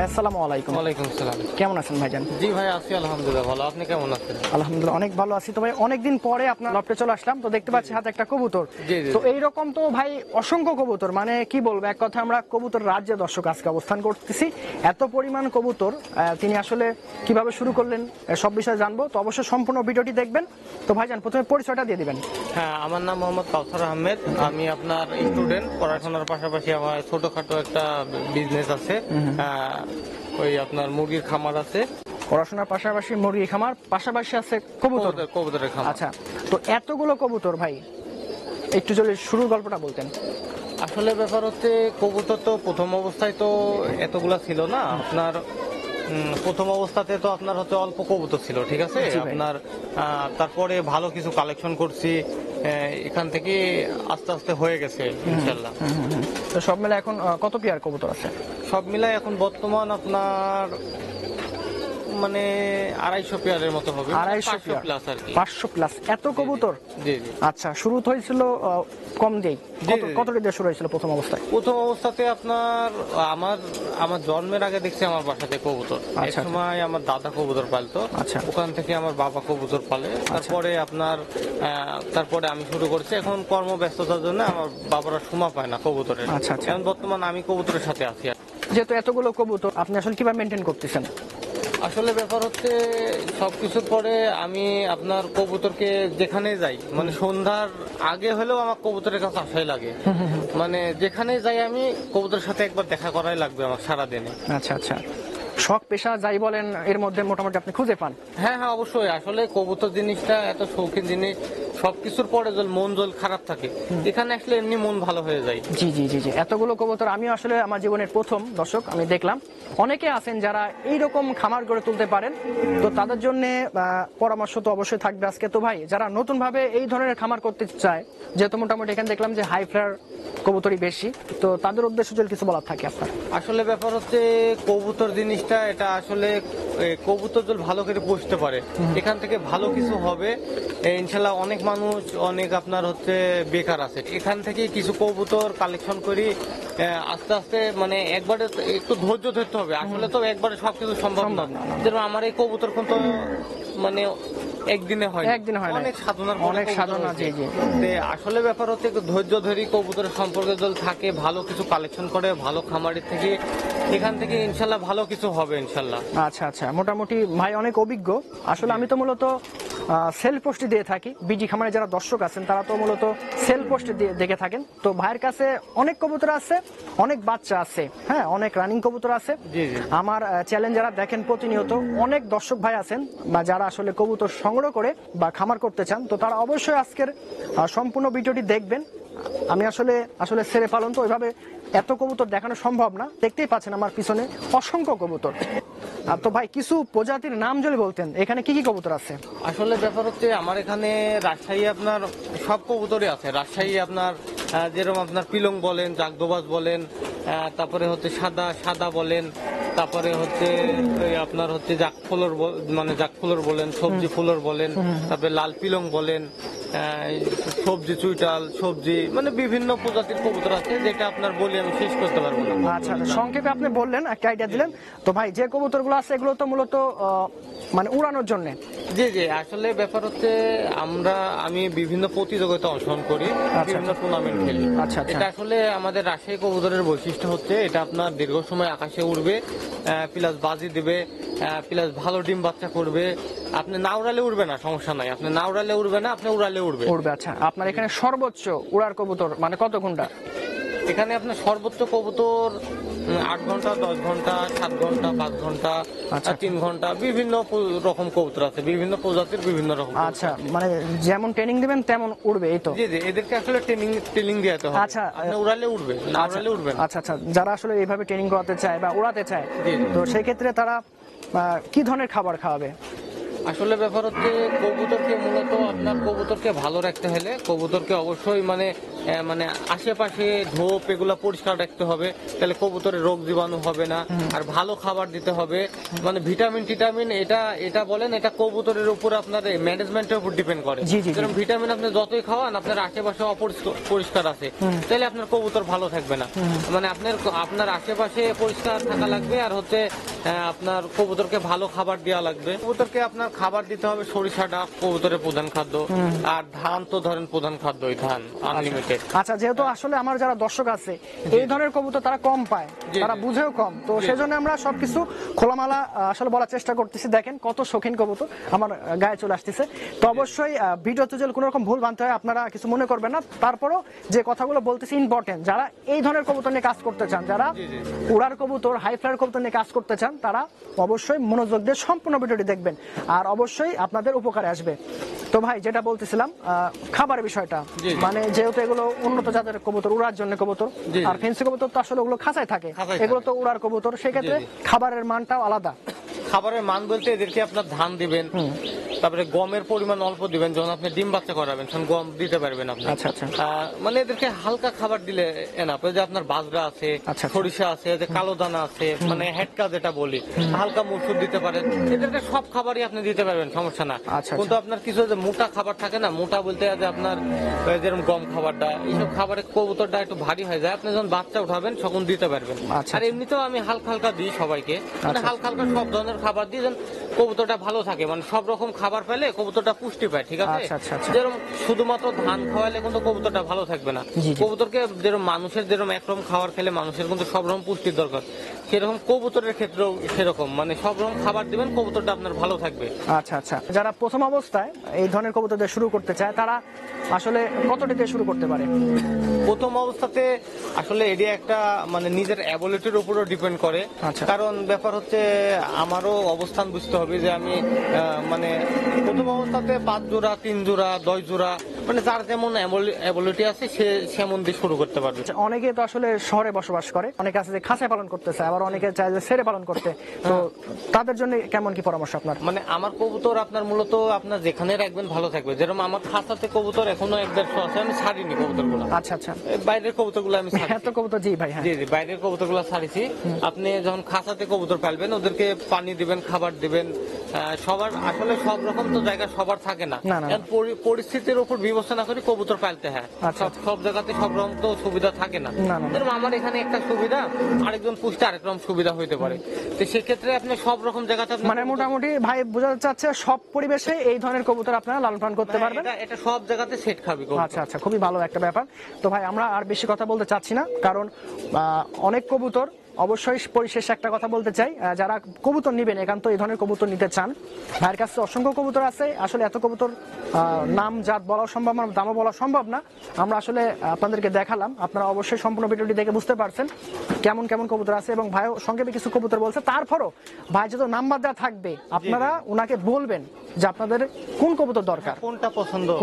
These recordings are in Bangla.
আসসালামু আলাইকুম। ওয়ালাইকুম আসসালাম। কেমন আছেন ভাইজান? জি ভাই, আছি আলহামদুলিল্লাহ ভালো। আপনি কেমন আছেন? আলহামদুলিল্লাহ অনেক ভালো আছি। তো ভাই অনেকদিন পরে আপনার লফটে চলে আসলাম, তো দেখতে পাচ্ছি হাতে একটা কবুতর। জি, জি। তো এইরকম তো ভাই অসংখ্য কবুতর, মানে কি বলবো, এক কথা আমরা কবুতর রাজ্যে দর্শক আজকে অবস্থান করতেছি। এত পরিমাণ কবুতর, তিনি আসলে কিভাবে শুরু করলেন সব বিষয়ে জানবো, তো অবশ্যই সম্পূর্ণ ভিডিওটি দেখবেন। তো ভাইজান প্রথমে পরিচয়টা দিয়ে দিবেন। হ্যাঁ, আমার নাম মোহাম্মদ কাউসার আহমেদ। আমি আপনার স্টুডেন্ট, পড়াশোনার পাশাপাশি আমার ছোটখাটো একটা বিজনেস আছে। ওই আপনার মুরগির খামার আছে। পড়াশোনার পাশাপাশি মুরগি খামার, পাশাপাশি আছে কবুতর। কবুতরের খামার। আচ্ছা, তো এতগুলো কবুতর ভাই, একটু যদি শুরুর গল্পটা বলতেন। আসলে ব্যাপার হচ্ছে, কবুতর তো প্রথম অবস্থায় তো এতগুলা ছিল না। আপনার প্রথম অবস্থাতে তো আপনার হচ্ছে অল্প কবুতর ছিল, ঠিক আছে। আপনার তারপরে ভালো কিছু কালেকশন করছি, এখান থেকে আস্তে আস্তে হয়ে গেছে ইনশাল্লাহ। তো সব মিলে এখন কত পেয়ার কবুতর আছে? সব মিলাই এখন বর্তমান আপনার মানে 250 পেয়ারের মতো হবে। 250 পেয়ার প্লাস আর কি। 500 প্লাস এত কবুতর? জি জি। আচ্ছা, শুরু তো হয়েছিল কম দিয়ে, কত দিয়ে শুরু হয়েছিল প্রথম অবস্থায়? প্রথম অবস্থাতে আপনার আমার জন্মের আগে দেখছি আমার বাসাতে কবুতর। এক সময় আমার দাদা কবুতর পালতো। আচ্ছা। ওখান থেকে আমার বাবা কবুতর পালে। তারপরে আমি শুরু করছি। এখন কর্মব্যস্ততার জন্য আমার বাবারা সময় পায় না কবুতরের। আচ্ছা। এখন বর্তমান আমি কবুতরের সাথে আছি। যেহেতু এতগুলো কবুতর, আপনি আসলে কিভাবে মেনটেন করতেছেন? আসলে ব্যাপার হচ্ছে, সবকিছুর পরে আমি আপনার কবুতরকে যেখানে যাই, মানে সন্ধ্যার আগে হলেও আমার কবুতরের কাছে আসাই লাগে। মানে যেখানে যাই আমি কবুতরের সাথে একবার দেখা করাই লাগবে আমার সারাদিনে। আচ্ছা, শখ পেশা যাই বলেন, এর মধ্যে মোটামুটি আপনি খুঁজে পান? হ্যাঁ, অবশ্যই। আসলে কবুতর জিনিসটা এত শৌখিন জিনিস, সবকিছুর পরে মন খারাপ থাকে, এখানে আসলে এমনি মন ভালো হয়ে যায়। জি। এতগুলো কবুতর আমি আসলে আমার জীবনের প্রথম দর্শক আমি দেখলাম। অনেকে আছেন যারা এইরকম খামার গড়ে তুলতে পারেন, তো তাদের জন্য পরামর্শ তো অবশ্যই থাকবে আজকে। তো ভাই, যারা নতুন ভাবে এই ধরনের খামার করতে চায়, যেহেতু মোটামুটি এখানে দেখলাম যে হাই ফ্লায়ার কবুতরই বেশি, তো তাদের উদ্দেশ্যে যদি কিছু বলার থাকে আপনার। আসলে ব্যাপার হচ্ছে, কবুতর জিনিসটা এটা আসলে কবুতর যদি ভালো করে পুষতে পারে, এখান থেকে ভালো কিছু হবে ইনশাল্লাহ। অনেক মানুষ অনেক আপনার হচ্ছে বেকার আছে, এখান থেকে কিছু কবুতর কালেকশন করি আস্তে আস্তে, মানে একবারে একটু ধৈর্য ধরতে হবে। আসলে তো একবারে সবকিছু সম্ভব না। যেমন আমার এই কবুতর কিন্তু মানে একদিনে হয় না, অনেক সাধনা। জি। আসলে ব্যাপার হচ্ছে, একটু ধৈর্য ধরি, কবুতরের সম্পর্কে যদি থাকে, ভালো কিছু কালেকশন করে ভালো খামারি থেকে, এখান থেকে ইনশাল্লাহ ভালো কিছু হবে ইনশাল্লাহ। আচ্ছা, মোটামুটি ভাই অনেক অভিজ্ঞ। আসলে আমি তো মূলত সেল পোস্ট দিয়ে থাকি। বিজি খামারে যারা দর্শক আছেন তারা তো মূলত সেল পোস্ট দিয়ে দেখে থাকেন। তো ভাইয়ের কাছে অনেক কবুতর আছে, অনেক বাচ্চা আছে, হ্যাঁ, অনেক রানিং কবুতর আছে। আমার চ্যালেঞ্জ যারা দেখেন প্রতিনিয়ত, অনেক দর্শক ভাই আছেন বা যারা আসলে কবুতর সংগ্রহ করে বা খামার করতে চান, তো তারা অবশ্যই আজকের সম্পূর্ণ ভিডিওটি দেখবেন। আমি আসলে ছেড়ে পালন, তো ওইভাবে এত কবুতর দেখানো সম্ভব না। দেখতেই পাচ্ছেন আমার পিছনে অসংখ্য কবুতর। তো ভাই, কিছু প্রজাতির নাম যদি বলতেন, এখানে কি কবুতর আছে? আসলে ব্যাপার হচ্ছে, আমার এখানে রাজশাহী আপনার সব কবুতরই আছে। রাজশাহী আপনার যেরকম আপনার পিলং বলেন, জাগদোবাজ বলেন, তারপরে হচ্ছে সাদা বলেন, তারপরে হচ্ছে আপনার হচ্ছে জাকফুলর বলেন, সবজি ফুলর বলেন, তারপরে লাল পিলং বলেন, সবজি চুইটাল, সবজি, মানে বিভিন্ন প্রজাতির কবুতর আছে, যেটা আপনার বলি আমি শেষ করতে পারবো না। আচ্ছা, সংক্ষেপে আপনি বললেন, একটা আইডিয়া দিলেন। তো ভাই, যে কবুতরগুলো আছে এগুলো তো মূলত মানে উড়ানোর জন্য? জি। আসলে ব্যাপার হচ্ছে, আমি বিভিন্ন প্রতিযোগিতা অংশগ্রহণ করি, বিভিন্ন টুর্নামেন্ট খেলি। আচ্ছা। এটা আসলে আমাদের রাজশাহী কবুতরের বৈশিষ্ট্য হচ্ছে, এটা আপনার দীর্ঘ সময় আকাশে উড়বে, প্লাস বাজি দেবে, প্লাস ভালো ডিম বাচ্চা করবে। আপনি না উড়ালে উড়বে না, সমস্যা নাই। আপনি না উড়ালে উড়বে না, আপনি উড়ালে উড়বে। আচ্ছা, আপনার এখানে সর্বোচ্চ উড়ার কবুতর মানে কত ঘন্টা? এখানে আপনার সর্বোচ্চ কবুতর 8 ঘন্টা, 10 ঘন্টা, 7 ঘন্টা, 5 ঘন্টা, 3 ঘন্টা, বিভিন্ন রকম কবুতর আছে, বিভিন্ন প্রজাতির বিভিন্ন রকম। আচ্ছা, মানে যেমন ট্রেনিং দিবেন তেমন উড়বে, এই তো? জি। এদেরকে আসলে ট্রেনিং দিতে হবে। আচ্ছা, আপনি উড়ালে উড়বে, না উড়ালে উড়বে না। আচ্ছা, যারা আসলে এইভাবে ট্রেনিং করাতে চায় বা উড়াতে চায়, তো সেই ক্ষেত্রে তারা কি ধরনের খাবার খাওয়াবে? আসলে ব্যাপার হচ্ছে, কবুতরকে মূলত আপনার কবুতরকে ভালো রাখতে হলে কবুতরকে অবশ্যই মানে মানে আশেপাশে ঝোপ এগুলা পরিষ্কার রাখতে হবে, তাহলে কবুতরের রোগ জীবাণু হবে না। আর ভালো খাবার দিতে হবে, মানে ভিটামিন টিটামিন এটা বলেন, এটা কবুতরের উপর আপনার ম্যানেজমেন্টের উপর ডিপেন্ড করে। জি, জি, জি। যেরকম ভিটামিন আপনি যতই খাওয়ান, আপনার আশেপাশে অপরিষ্কার আছে, তাহলে আপনার কবুতর ভালো থাকবে না। মানে আপনার আশেপাশে পরিষ্কার থাকা লাগবে, আর হচ্ছে আপনার কবুতরকে ভালো খাবার দেওয়া লাগবে। কবুতরকে আপনার খাবার দিতে হবে সরিষা ডাব, কবুতরের প্রধান খাদ্য। আর ধান তো ধরেন প্রধান খাদ্য, ওই ধান আনলিমিটেড। আচ্ছা, যেহেতু আসলে আমার যারা দর্শক আছে এই ধরনের কবুতর তারা কম পায়, জি, তারা জি। বুঝেও কম, তো সেজন্য আমরা সবকিছু খোলামেলা আসলে বলার চেষ্টা করতেছি। দেখেন কত শৌখিন কবুতর আমার গায়ে চলে আসতেছে। তো অবশ্যই ভিডিওতে যদি কোনো রকম ভুল ভ্রান্তি হয় আপনারা কিছু মনে করবেন না। তারপরও যে কথাগুলো বলতেছি ইম্পর্টেন্ট, যারা এই ধরনের কবুতর নিয়ে কাজ করতে চান, যারা জি, জি। উড়ার কবুতর, হাই ফ্লায়ার কবুতর নিয়ে কাজ করতে চান, তারা অবশ্যই মনোযোগ দিয়ে সম্পূর্ণ ভিডিওটি দেখবেন, আর অবশ্যই আপনাদের উপকারে আসবে। তো ভাই যেটা বলতেছিলাম খাবারের বিষয়টা, জি, জি। মানে যেহেতু এগুলো উন্নত জাতের কবুতর, উড়ার জন্য কবুতর, জি, জি। আর ফেন্সি কবুতর তো আসলে ওগুলো খাঁচায় থাকে, খাঁচায় এগুলো থাকে। তো উড়ার কবুতর, সেক্ষেত্রে জি, জি। খাবারের মানটাও আলাদা। খাবারের মান বলতে এদেরকে আপনার ধান দিবেন, তারপরে গমের পরিমাণ অল্প দিবেন। যখন আপনি ডিম বাচ্চা করাবেন তখন গম দিতে পারবেন আপনি। আচ্ছা, আচ্ছা। মানে এদেরকে হালকা খাবার দিলে এনাফ। যে আপনার বাজরা আছে, আচ্ছা, আচ্ছা। সরিষা আছে, যে কালো দানা আছে, মানে হেডকা যেটা বলি, হালকা মসুর দিতে পারেন। এদেরকে সব খাবারই আপনি দিতে পারবেন, সমস্যা না। আচ্ছা, কিন্তু আপনার কিছু যে মোটা খাবার থাকে না, মোটা বলতে যে আপনার যেরকম গম খাবারটা, এইসব খাবারে কবুতরটা একটু ভারী হয়ে যায়। আপনি যখন বাচ্চা উঠাবেন তখন দিতে পারবেন। আচ্ছা, আর এমনিতেও আমি হালকা হালকা দিই সবাইকে, মানে আচ্ছা। হালকা হালকা সব ধরনের খাবার দিই, যেন কবুতরটা ভালো থাকে। মানে সব রকম খাবার পেলে কবুতরটা পুষ্টি পায়, ঠিক আছে? আচ্ছা, আচ্ছা, আচ্ছা। যেরকম শুধুমাত্র ধান খাওয়ালে কিন্তু কবুতরটা ভালো থাকবে না। জি, জি। কবুতরকে যেরকম মানুষের যেরকম একরকম খাবার খেলে মানুষের কিন্তু সব রকম পুষ্টির দরকার, সেরকম কবুতরের ক্ষেত্রেও সেরকম, মানে সব রকম খাবার দিবেন, কবুতরটা আপনার ভালো থাকবে। আচ্ছা, আচ্ছা। যারা প্রথম অবস্থায় এই ধরনের কবুতর দিয়ে শুরু করতে চায়, তারা আসলে কতটি দিয়ে শুরু করতে পারে? প্রথম অবস্থাতে আসলে এটি একটা মানে নিজের অ্যাবিলিটির উপরও ডিপেন্ড করে। আচ্ছা। কারণ ব্যাপার হচ্ছে আমারও অবস্থান বুঝতে হবে যে আমি মানে প্রথম অবস্থাতে 5 জোড়া, 3 জোড়া, 10 জোড়া, মানে যার যেমন অ্যাবিলিটি আছে সে সেমন দিয়ে শুরু করতে পারবে। আচ্ছা, অনেকে তো আসলে শহরে বসবাস করে, অনেকে আছে যে খাঁচায় পালন করতে চায়, আবার অনেকে চায় যে ছেড়ে পালন করতে। তো তাদের জন্য কেমন কি পরামর্শ আপনার? মানে আমার কবুতর আপনার মূলত আপনার যেখানে রাখবেন ভালো থাকবে। যেরকম আমার খাঁচাতে কবুতর এখনো 1-150 আছে, আমি ছাড়িনি কবুতরগুলো। আচ্ছা, আচ্ছা। বাইরের কবুতরগুলো আমি ছাড়ি। এত কবুতর, জি ভাই, হ্যাঁ। জি জি, বাইরের কবুতরগুলো ছাড়িছি। আপনি যখন খাঁচাতে কবুতর পালবেন, ওদেরকে পানি দিবেন, খাবার দিবেন। সবার আসলে সব রকম তো জায়গা সবার থাকে না। না, না। এখন পরিস্থিতির উপর বিবেচনা করে কবুতর পালতে হয়। আচ্ছা। সব জায়গাতে সব রকম তো সুবিধা থাকে না। না, না। যেরকম আমার এখানে একটা সুবিধা, আরেকজন পুষতে আরেক রকম সুবিধা হইতে পারে। তো সেক্ষেত্রে আপনি সব রকম জায়গাতে আপনি মানে মোটামুটি ভাই বোঝাতে চাচ্ছে সব পরিবেশে এই ধরনের কবুতর আপনারা লালন পালন করতে পারবেন। এটা সব জায়গাতে সেট খাবি কবুতর। আচ্ছা, আচ্ছা, খুবই ভালো একটা ব্যাপার। তো ভাই আমরা আর বেশি কথা বলতে চাচ্ছি না, কারণ অনেক কবুতর, অবশ্যই পরিশেষে একটা কথা বলতে চাই, যারা কবুতর নিবেন, একান্ত এই ধরনের কবুতর নিতে চান, ভাইয়ের কাছে অসংখ্য কবুতর আছে। আসলে এত কবুতর নাম জাত বলা সম্ভব না, দামও বলা সম্ভব না। আমরা আসলে আপনাদেরকে দেখালাম, আপনারা অবশ্যই সম্পূর্ণ ভিডিওটি দেখে বুঝতে পারছেন কেমন কেমন কবুতর আছে, এবং ভাই সংক্ষেপে কিছু কবুতর বলছে। তারপরও ভাই যত নাম্বার দেওয়া থাকবে, আপনারা ওনাকে বলবেন যে আপনাদের কোন কবুতর দরকার,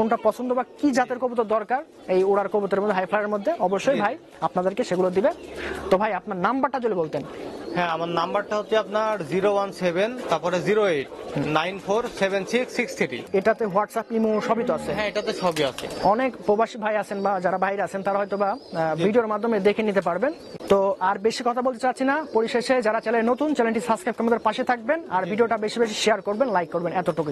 কোনটা পছন্দ বা কি জাতের কবুতর দরকার এই উড়ার কবুতরের মধ্যে, হাই ফ্লায়ারের মধ্যে। অবশ্যই ভাই আপনাদেরকে সেগুলো দিবে। তো ভাই আপনার নাম্বারটা যদি বলতেন। হ্যাঁ, আমার নাম্বারটা হচ্ছে আপনার 017 তারপরে 08947663। এটাতে হোয়াটসঅ্যাপ, ইমো সবই তো আছে? হ্যাঁ, এটাতে সবই আছে। অনেক প্রবাসী ভাই আছেন বা যারা বাইরে আছেন, তারা হয়তো বা ভিডিওর মাধ্যমে দেখে নিতে পারবেন। তো আর বেশি কথা বলতে চাচ্ছি না। পরিশেষে যারা চ্যানেলে নতুন, চ্যানেলটি সাবস্ক্রাইব করে আমাদের পাশে থাকবেন, আর ভিডিওটা বেশি বেশি শেয়ার করবেন, লাইক করবেন, এতটুকুই।